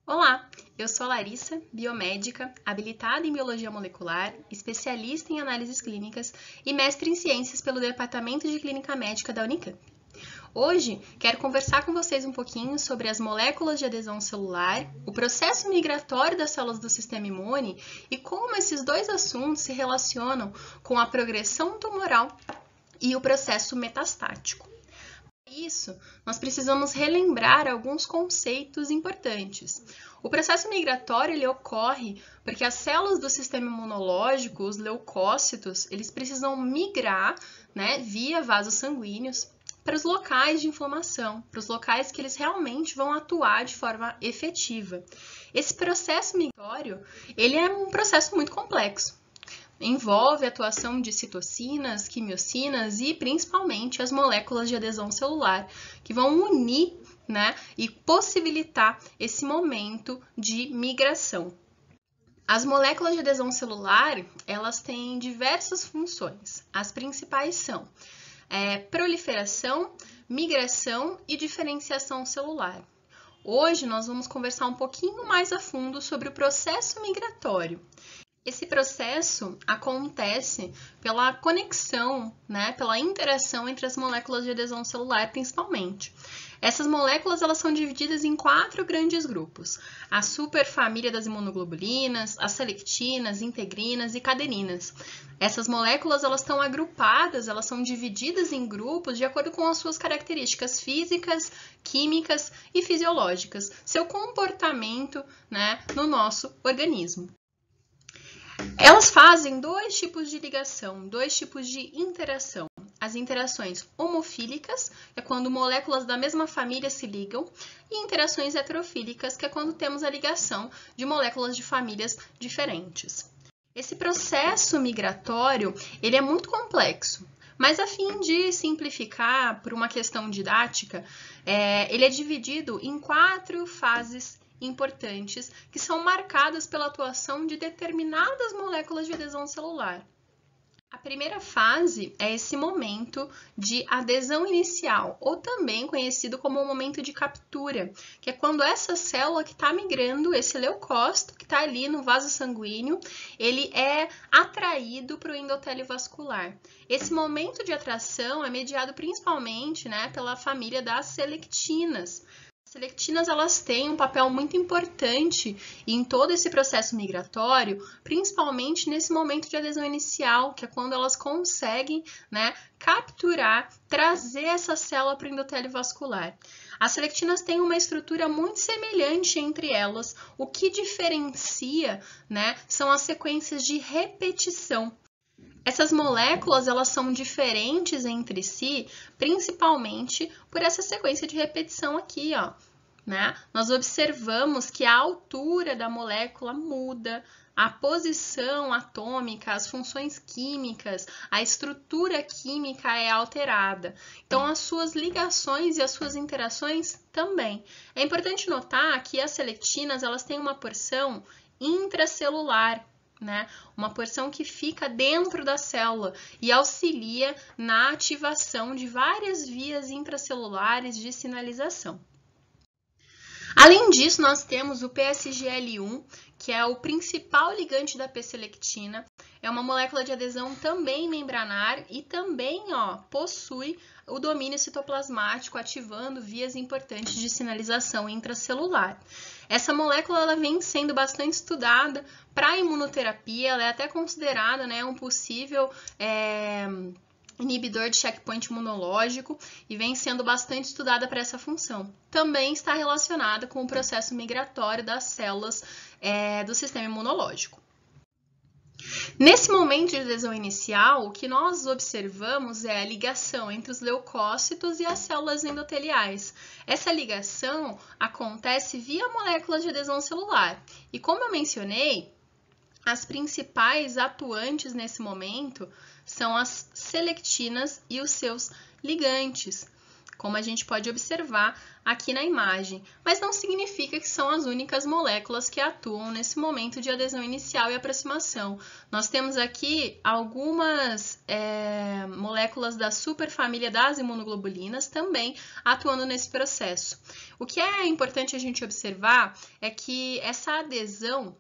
Olá, eu sou Larissa, biomédica, habilitada em Biologia Molecular, especialista em análises clínicas e mestre em Ciências pelo Departamento de Clínica Médica da Unicamp. Hoje, quero conversar com vocês um pouquinho sobre as moléculas de adesão celular, o processo migratório das células do sistema imune e como esses dois assuntos se relacionam com a progressão tumoral e o processo metastático. Para isso, nós precisamos relembrar alguns conceitos importantes. O processo migratório ele ocorre porque as células do sistema imunológico, os leucócitos, eles precisam migrar, via vasos sanguíneos para os locais de inflamação, para os locais que eles realmente vão atuar de forma efetiva. Esse processo migratório ele é um processo muito complexo. Envolve a atuação de citocinas, quimiocinas e principalmente as moléculas de adesão celular, que vão unir, e possibilitar esse momento de migração. As moléculas de adesão celular, elas têm diversas funções. As principais são proliferação, migração e diferenciação celular. Hoje nós vamos conversar um pouquinho mais a fundo sobre o processo migratório. Esse processo acontece pela conexão, pela interação entre as moléculas de adesão celular, principalmente. Essas moléculas elas são divididas em 4 grandes grupos: a superfamília das imunoglobulinas, as selectinas, integrinas e cadeninas. Essas moléculas elas estão agrupadas, elas são divididas em grupos de acordo com as suas características físicas, químicas e fisiológicas, seu comportamento, no nosso organismo. Elas fazem 2 tipos de ligação, 2 tipos de interação. As interações homofílicas, que é quando moléculas da mesma família se ligam, e interações heterofílicas, que é quando temos a ligação de moléculas de famílias diferentes. Esse processo migratório, ele é muito complexo, mas a fim de simplificar por uma questão didática, ele é dividido em 4 fases importantes que são marcadas pela atuação de determinadas moléculas de adesão celular. A primeira fase é esse momento de adesão inicial, ou também conhecido como o momento de captura, que é quando essa célula que está migrando, esse leucócito que está ali no vaso sanguíneo, ele é atraído para o endotélio vascular. Esse momento de atração é mediado principalmente, pela família das selectinas. As selectinas elas têm um papel muito importante em todo esse processo migratório, principalmente nesse momento de adesão inicial, que é quando elas conseguem, capturar, trazer essa célula para o endotélio vascular. As selectinas têm uma estrutura muito semelhante entre elas, o que diferencia, são as sequências de repetição. Essas moléculas elas são diferentes entre si, principalmente por essa sequência de repetição aqui, ó. Nós observamos que a altura da molécula muda, a posição atômica, as funções químicas, a estrutura química é alterada. Então, as suas ligações e as suas interações também. É importante notar que as selectinas elas têm uma porção intracelular, uma porção que fica dentro da célula e auxilia na ativação de várias vias intracelulares de sinalização. Além disso, nós temos o PSGL1, que é o principal ligante da P-selectina. É uma molécula de adesão também membranar e também possui o domínio citoplasmático, ativando vias importantes de sinalização intracelular. Essa molécula ela vem sendo bastante estudada para a imunoterapia, ela é até considerada um possível inibidor de checkpoint imunológico e vem sendo bastante estudada para essa função. Também está relacionada com o processo migratório das células do sistema imunológico. Nesse momento de adesão inicial, o que nós observamos é a ligação entre os leucócitos e as células endoteliais. Essa ligação acontece via moléculas de adesão celular. E como eu mencionei, as principais atuantes nesse momento são as selectinas e os seus ligantes. como a gente pode observar aqui na imagem, mas não significa que são as únicas moléculas que atuam nesse momento de adesão inicial e aproximação. Nós temos aqui algumas moléculas da superfamília das imunoglobulinas também atuando nesse processo. O que é importante a gente observar é que essa adesão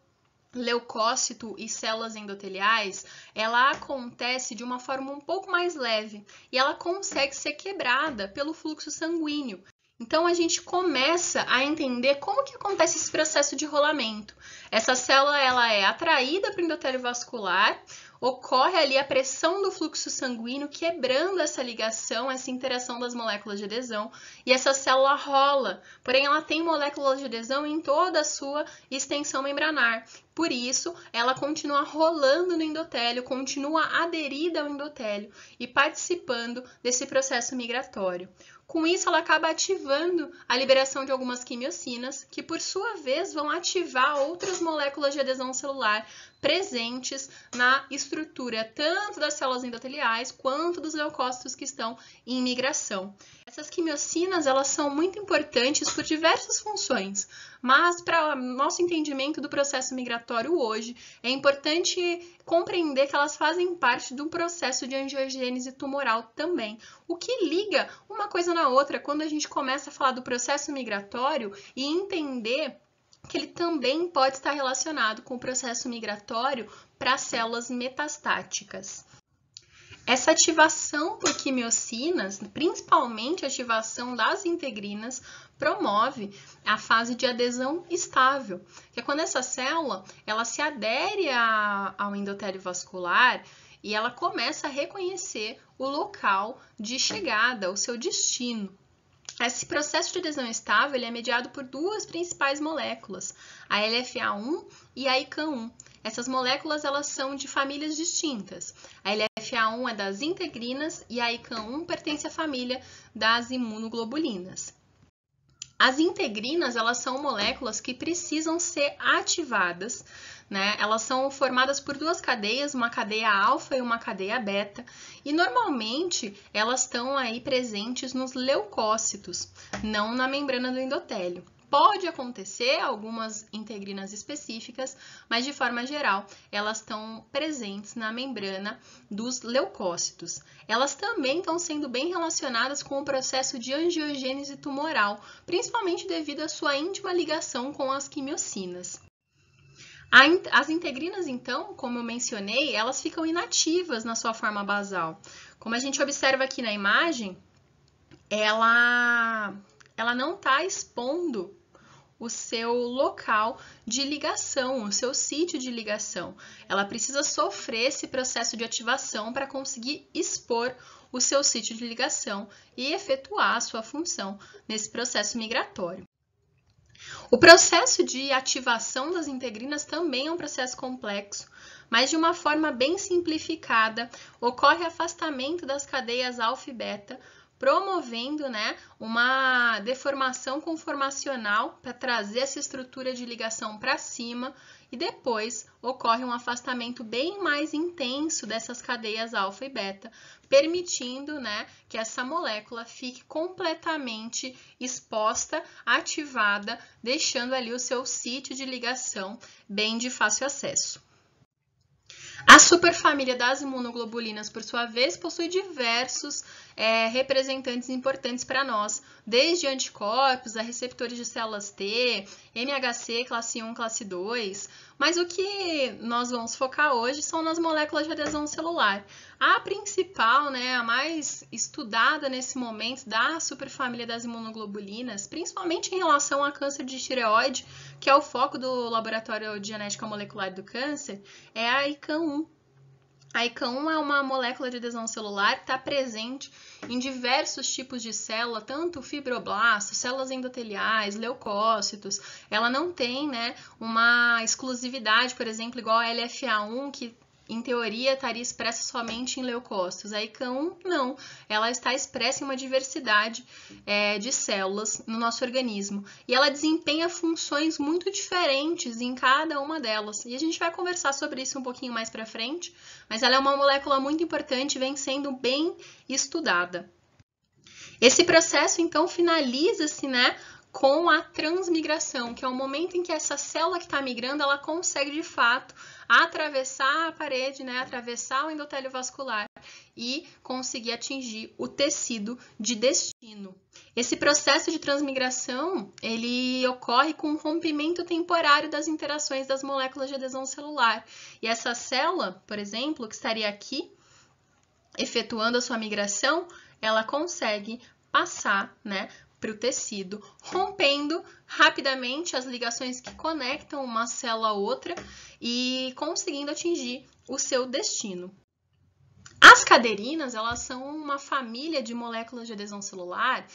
leucócito e células endoteliais, ela acontece de uma forma um pouco mais leve e ela consegue ser quebrada pelo fluxo sanguíneo. Então, a gente começa a entender como que acontece esse processo de rolamento. Essa célula ela é atraída para o endotélio vascular, ocorre ali a pressão do fluxo sanguíneo, quebrando essa ligação, essa interação das moléculas de adesão, e essa célula rola, porém ela tem moléculas de adesão em toda a sua extensão membranar. Por isso, ela continua rolando no endotélio, continua aderida ao endotélio e participando desse processo migratório. Com isso, ela acaba ativando a liberação de algumas quimiocinas, que por sua vez vão ativar outras moléculas de adesão celular presentes na estrutura tanto das células endoteliais quanto dos leucócitos que estão em migração. Essas quimiocinas, elas são muito importantes por diversas funções, mas para o nosso entendimento do processo migratório hoje, é importante compreender que elas fazem parte do processo de angiogênese tumoral também, o que liga uma coisa na outra quando a gente começa a falar do processo migratório e entender que ele também pode estar relacionado com o processo migratório para células metastáticas. Essa ativação por quimiocinas, principalmente a ativação das integrinas, promove a fase de adesão estável, que é quando essa célula ela se adere ao endotélio vascular e ela começa a reconhecer o local de chegada, o seu destino. Esse processo de adesão estável ele é mediado por duas principais moléculas, a LFA1 e a ICAM1. Essas moléculas elas são de famílias distintas. A LFA1 é das integrinas e a ICAM1 pertence à família das imunoglobulinas. As integrinas elas são moléculas que precisam ser ativadas, né? Elas são formadas por duas cadeias, uma cadeia alfa e uma cadeia beta, e normalmente elas estão aí presentes nos leucócitos, não na membrana do endotélio. Pode acontecer algumas integrinas específicas, mas de forma geral, elas estão presentes na membrana dos leucócitos. Elas também estão sendo bem relacionadas com o processo de angiogênese tumoral, principalmente devido à sua íntima ligação com as quimiocinas. As integrinas, então, como eu mencionei, elas ficam inativas na sua forma basal. Como a gente observa aqui na imagem, ela não está expondo o seu local de ligação, o seu sítio de ligação. Ela precisa sofrer esse processo de ativação para conseguir expor o seu sítio de ligação e efetuar a sua função nesse processo migratório. O processo de ativação das integrinas também é um processo complexo, mas de uma forma bem simplificada, ocorre afastamento das cadeias alfa e beta, promovendo uma deformação conformacional para trazer essa estrutura de ligação para cima e depois ocorre um afastamento bem mais intenso dessas cadeias alfa e beta, permitindo que essa molécula fique completamente exposta, ativada, deixando ali o seu sítio de ligação bem de fácil acesso. A superfamília das imunoglobulinas, por sua vez, possui diversos representantes importantes para nós, desde anticorpos a receptores de células T, MHC classe 1, classe 2, mas o que nós vamos focar hoje são nas moléculas de adesão celular. A principal, a mais estudada nesse momento da superfamília das imunoglobulinas, principalmente em relação a câncer de tireoide, que é o foco do Laboratório de Genética Molecular do Câncer, é a ICAM1. A ICAM1 é uma molécula de adesão celular que está presente em diversos tipos de célula, tanto fibroblastos, células endoteliais, leucócitos. Ela não tem uma exclusividade, por exemplo, igual a LFA1, que em teoria estaria expressa somente em leucócitos. A ICAM1 não, ela está expressa em uma diversidade de células no nosso organismo. E ela desempenha funções muito diferentes em cada uma delas. E a gente vai conversar sobre isso um pouquinho mais para frente, mas ela é uma molécula muito importante e vem sendo bem estudada. Esse processo, então, finaliza-se, né, com a transmigração, que é o momento em que essa célula que está migrando, ela consegue, de fato, atravessar a parede, né, atravessar o endotélio vascular e conseguir atingir o tecido de destino. Esse processo de transmigração, ele ocorre com um rompimento temporário das interações das moléculas de adesão celular. E essa célula, por exemplo, que estaria aqui, efetuando a sua migração, ela consegue passar, né, para o tecido, rompendo rapidamente as ligações que conectam uma célula a outra e conseguindo atingir o seu destino. As caderinas, elas são uma família de moléculas de adesão celular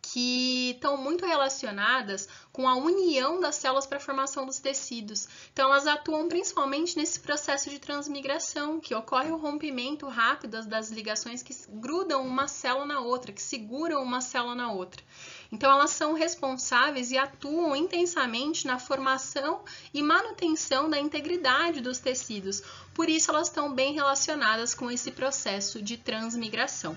que estão muito relacionadas com a união das células para a formação dos tecidos. Então, elas atuam principalmente nesse processo de transmigração, que ocorre o rompimento rápido das ligações que grudam uma célula na outra, que seguram uma célula na outra. Então, elas são responsáveis e atuam intensamente na formação e manutenção da integridade dos tecidos. Por isso, elas estão bem relacionadas com esse processo de transmigração.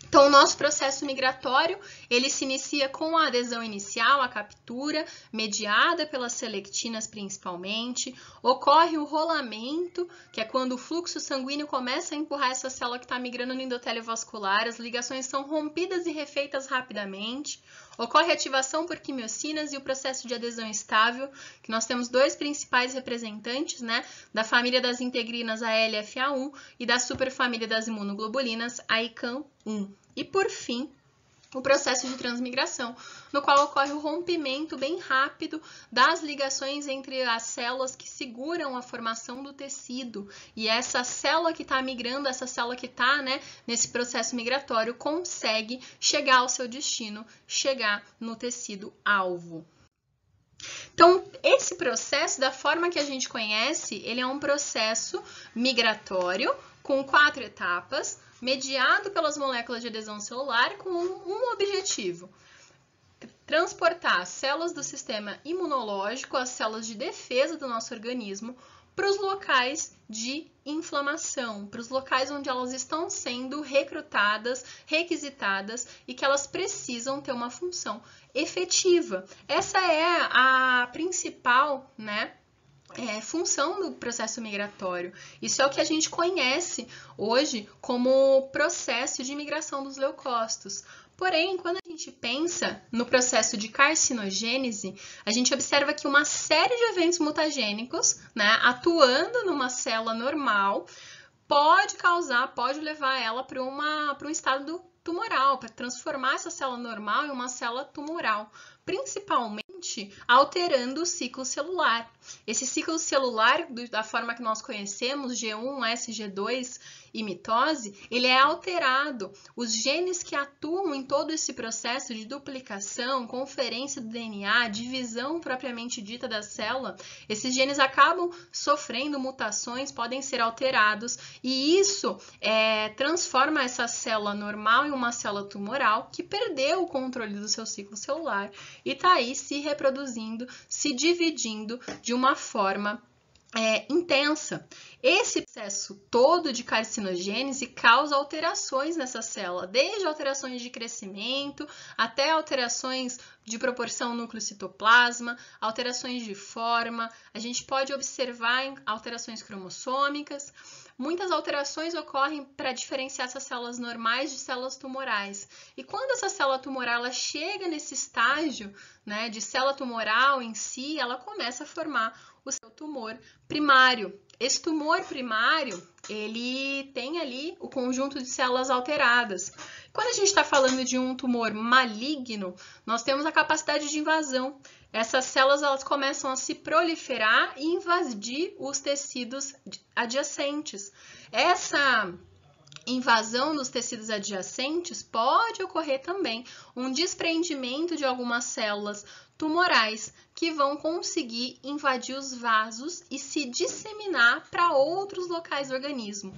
Então, o nosso processo migratório, ele se inicia com a adesão inicial, a captura, mediada pelas selectinas principalmente. Ocorre o rolamento, que é quando o fluxo sanguíneo começa a empurrar essa célula que está migrando no endotélio vascular. As ligações são rompidas e refeitas rapidamente. Ocorre a ativação por quimiocinas e o processo de adesão estável, que nós temos dois principais representantes, né, da família das integrinas, a LFA1, e da superfamília das imunoglobulinas, a ICAM1. E, por fim, o processo de transmigração, no qual ocorre o rompimento bem rápido das ligações entre as células que seguram a formação do tecido. E essa célula que está migrando, essa célula que está, né, nesse processo migratório, consegue chegar ao seu destino, chegar no tecido alvo. Então, esse processo, da forma que a gente conhece, ele é um processo migratório com 4 etapas, mediado pelas moléculas de adesão celular com um objetivo: transportar as células do sistema imunológico, as células de defesa do nosso organismo, para os locais de inflamação, para os locais onde elas estão sendo recrutadas, requisitadas e que elas precisam ter uma função efetiva. Essa é a principal, né, função do processo migratório. Isso é o que a gente conhece hoje como processo de migração dos leucócitos. Porém, quando a gente pensa no processo de carcinogênese, a gente observa que uma série de eventos mutagênicos, né, atuando numa célula normal, pode levar ela para um estado tumoral, para transformar essa célula normal em uma célula tumoral, principalmente alterando o ciclo celular. Esse ciclo celular, da forma que nós conhecemos, G1, S, G2 e mitose, ele é alterado. Os genes que atuam em todo esse processo de duplicação, conferência do DNA, divisão propriamente dita da célula, esses genes acabam sofrendo mutações, podem ser alterados, e isso transforma essa célula normal em uma célula tumoral que perdeu o controle do seu ciclo celular e está aí se reproduzindo, se dividindo de uma forma intensa. Esse processo todo de carcinogênese causa alterações nessa célula, desde alterações de crescimento até alterações de proporção núcleo-citoplasma, alterações de forma. A gente pode observar alterações cromossômicas. Muitas alterações ocorrem para diferenciar essas células normais de células tumorais. E quando essa célula tumoral ela chega nesse estágio, né, de célula tumoral em si, ela começa a formar o seu tumor primário. Esse tumor primário, ele tem ali o conjunto de células alteradas. Quando a gente está falando de um tumor maligno, nós temos a capacidade de invasão. Essas células elas começam a se proliferar e invadir os tecidos adjacentes. Essa invasão dos tecidos adjacentes pode ocorrer também um desprendimento de algumas células tumorais que vão conseguir invadir os vasos e se disseminar para outros locais do organismo.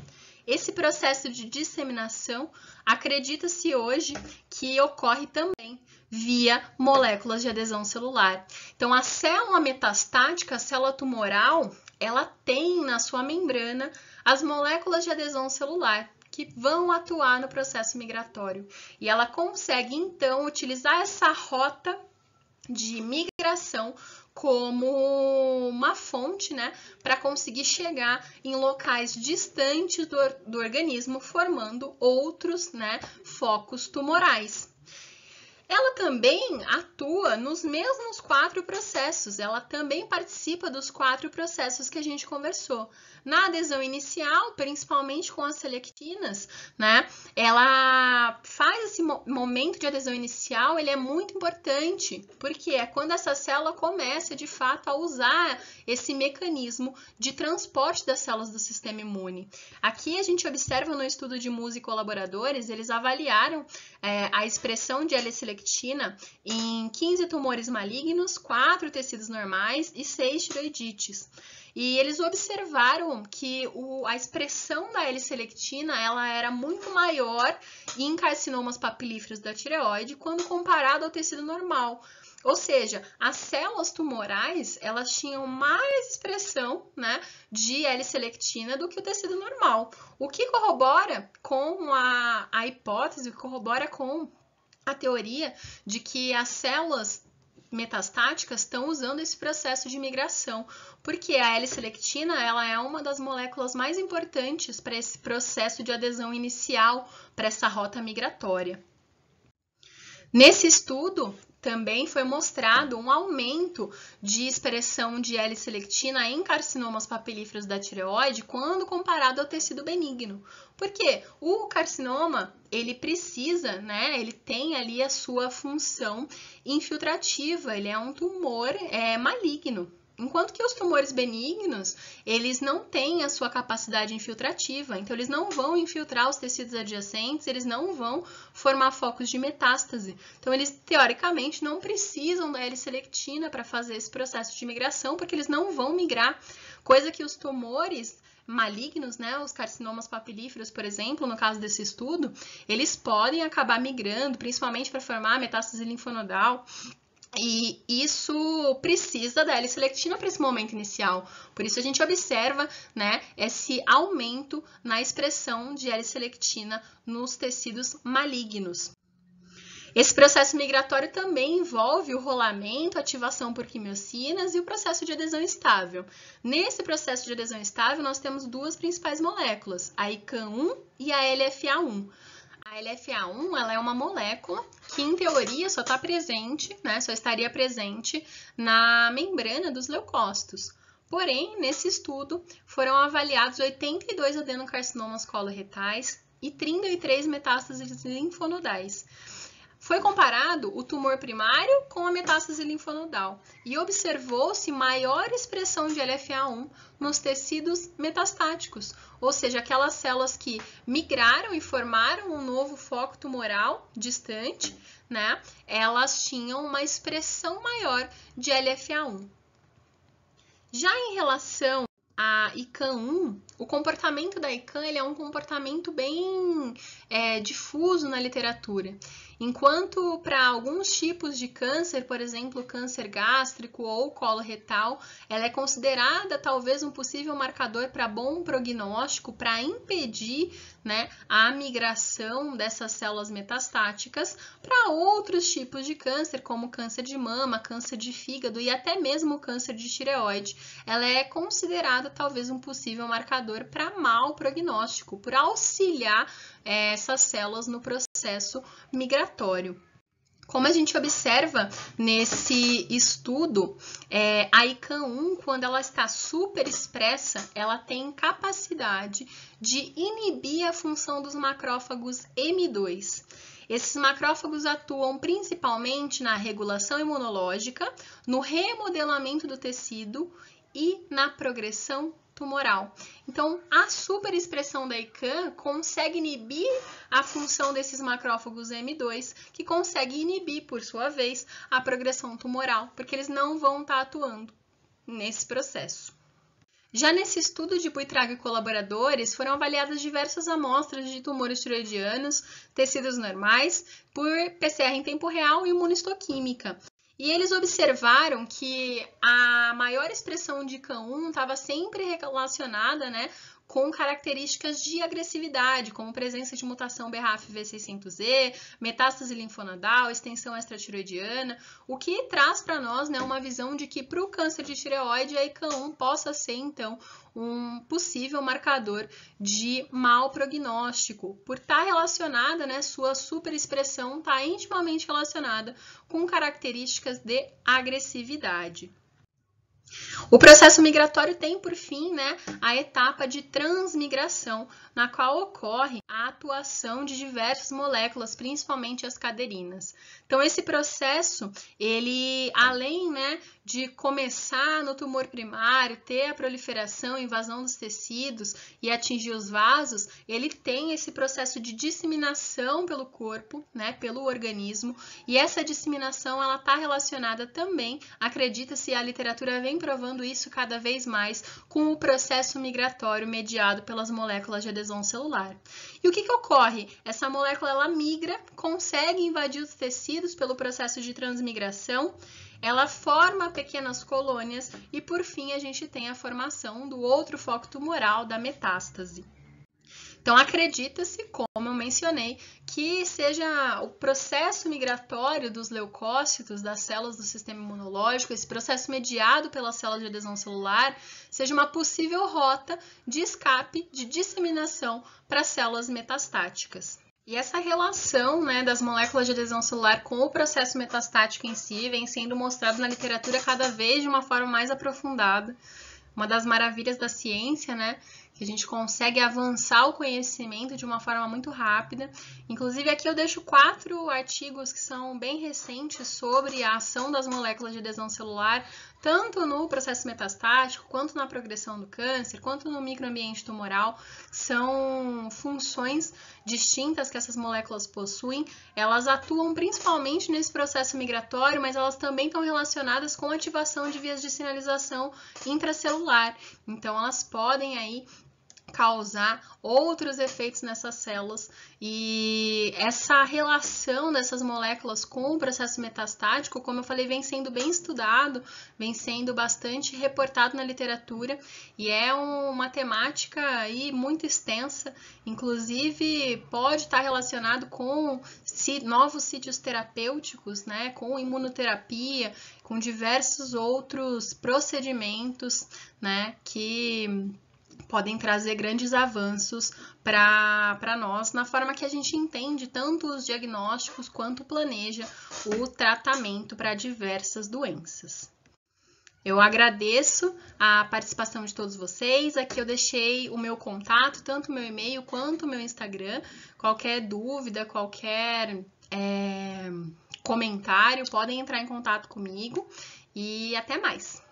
Esse processo de disseminação, acredita-se hoje que ocorre também via moléculas de adesão celular. Então, a célula metastática, a célula tumoral, ela tem na sua membrana as moléculas de adesão celular, que vão atuar no processo migratório. E ela consegue, então, utilizar essa rota de migração como uma fonte, né, para conseguir chegar em locais distantes do organismo, formando outros, né, focos tumorais. Ela também atua nos mesmos 4 processos, ela também participa dos 4 processos que a gente conversou. Na adesão inicial, principalmente com as selectinas, né, ela faz esse momento de adesão inicial, ele é muito importante, porque é quando essa célula começa, de fato, a usar esse mecanismo de transporte das células do sistema imune. Aqui a gente observa no estudo de Musi e colaboradores, eles avaliaram a expressão de L-selectina em 15 tumores malignos, 4 tecidos normais e 6 tiroidites. E eles observaram que a expressão da L-selectina ela era muito maior em carcinomas papilíferos da tireoide quando comparado ao tecido normal. Ou seja, as células tumorais elas tinham mais expressão, né, de L-selectina do que o tecido normal. O que corrobora com a hipótese, corrobora com a teoria de que as células metastáticas estão usando esse processo de migração, porque a L-selectina ela é uma das moléculas mais importantes para esse processo de adesão inicial, para essa rota migratória. Nesse estudo, também foi mostrado um aumento de expressão de L-selectina em carcinomas papilíferos da tireoide quando comparado ao tecido benigno. Porque o carcinoma, ele precisa, né, ele tem ali a sua função infiltrativa, ele é um tumor maligno. Enquanto que os tumores benignos, eles não têm a sua capacidade infiltrativa, então eles não vão infiltrar os tecidos adjacentes, eles não vão formar focos de metástase. Então eles, teoricamente, não precisam da L-selectina para fazer esse processo de migração, porque eles não vão migrar, coisa que os tumores malignos, né, os carcinomas papilíferos, por exemplo, no caso desse estudo, eles podem acabar migrando, principalmente para formar metástase linfonodal. E isso precisa da L-selectina para esse momento inicial. Por isso a gente observa, né, esse aumento na expressão de L-selectina nos tecidos malignos. Esse processo migratório também envolve o rolamento, ativação por quimiocinas e o processo de adesão estável. Nesse processo de adesão estável, nós temos 2 principais moléculas, a ICAM1 e a LFA1. A LFA1 ela é uma molécula que, em teoria, só está presente, né, só estaria presente na membrana dos leucócitos. Porém, nesse estudo, foram avaliados 82 adenocarcinomas coloretais e 33 metástases linfonodais. Foi comparado o tumor primário com a metástase linfonodal e observou-se maior expressão de LFA1 nos tecidos metastáticos, ou seja, aquelas células que migraram e formaram um novo foco tumoral distante, né? Elas tinham uma expressão maior de LFA1. Já em relação a ICAM1, o comportamento da ICAM ele é um comportamento bem difuso na literatura. Enquanto para alguns tipos de câncer, por exemplo, câncer gástrico ou coloretal, ela é considerada talvez um possível marcador para bom prognóstico, para impedir, né, a migração dessas células metastáticas para outros tipos de câncer, como câncer de mama, câncer de fígado e até mesmo câncer de tireoide. Ela é considerada talvez um possível marcador para mau prognóstico, por auxiliar essas células no processo migratório. Como a gente observa nesse estudo, a ICAM1, quando ela está super expressa, ela tem capacidade de inibir a função dos macrófagos M2. Esses macrófagos atuam principalmente na regulação imunológica, no remodelamento do tecido e na progressão tumoral. Então, a superexpressão da ICAM consegue inibir a função desses macrófagos M2, que consegue inibir, por sua vez, a progressão tumoral, porque eles não vão estar atuando nesse processo. Já nesse estudo de Buitrago e colaboradores, foram avaliadas diversas amostras de tumores tiroidianos, tecidos normais, por PCR em tempo real e imunistoquímica. E eles observaram que a maior expressão de ICAM1 estava sempre relacionada, né, com características de agressividade, como presença de mutação BRAF V600E, metástase linfonodal, extensão extratiroidiana, o que traz para nós, né, uma visão de que para o câncer de tireoide a ICAM1 possa ser, então, um possível marcador de mau prognóstico, por estar relacionada, né, sua superexpressão está intimamente relacionada com características de agressividade. O processo migratório tem, por fim, né, a etapa de transmigração, na qual ocorre a atuação de diversas moléculas, principalmente as caderinas. Então, esse processo, ele, além, né, de começar no tumor primário, ter a proliferação e invasão dos tecidos e atingir os vasos, ele tem esse processo de disseminação pelo corpo, né, pelo organismo, e essa disseminação, ela está relacionada também, acredita-se, a literatura vem provando isso cada vez mais, com o processo migratório mediado pelas moléculas de adesão celular. E o que ocorre? Essa molécula, ela migra, consegue invadir os tecidos pelo processo de transmigração, ela forma pequenas colônias e, por fim, a gente tem a formação do outro foco tumoral, da metástase. Então, acredita-se, como eu mencionei, que seja o processo migratório dos leucócitos, das células do sistema imunológico, esse processo mediado pelas células de adesão celular, seja uma possível rota de escape, de disseminação para células metastáticas. E essa relação, né, das moléculas de adesão celular com o processo metastático em si vem sendo mostrado na literatura cada vez de uma forma mais aprofundada. Uma das maravilhas da ciência, né, que a gente consegue avançar o conhecimento de uma forma muito rápida. Inclusive, aqui eu deixo 4 artigos que são bem recentes sobre a ação das moléculas de adesão celular, tanto no processo metastático, quanto na progressão do câncer, quanto no microambiente tumoral. São funções distintas que essas moléculas possuem. Elas atuam principalmente nesse processo migratório, mas elas também estão relacionadas com a ativação de vias de sinalização intracelular. Então, elas podem aí causar outros efeitos nessas células, e essa relação dessas moléculas com o processo metastático, como eu falei, vem sendo bem estudado, vem sendo bastante reportado na literatura, e é uma temática aí muito extensa, inclusive pode estar relacionado com novos sítios terapêuticos, né, com imunoterapia, com diversos outros procedimentos, né, que podem trazer grandes avanços para nós, na forma que a gente entende tanto os diagnósticos quanto planeja o tratamento para diversas doenças. Eu agradeço a participação de todos vocês. Aqui eu deixei o meu contato, tanto o meu e-mail quanto o meu Instagram. Qualquer dúvida, qualquer comentário, podem entrar em contato comigo e até mais!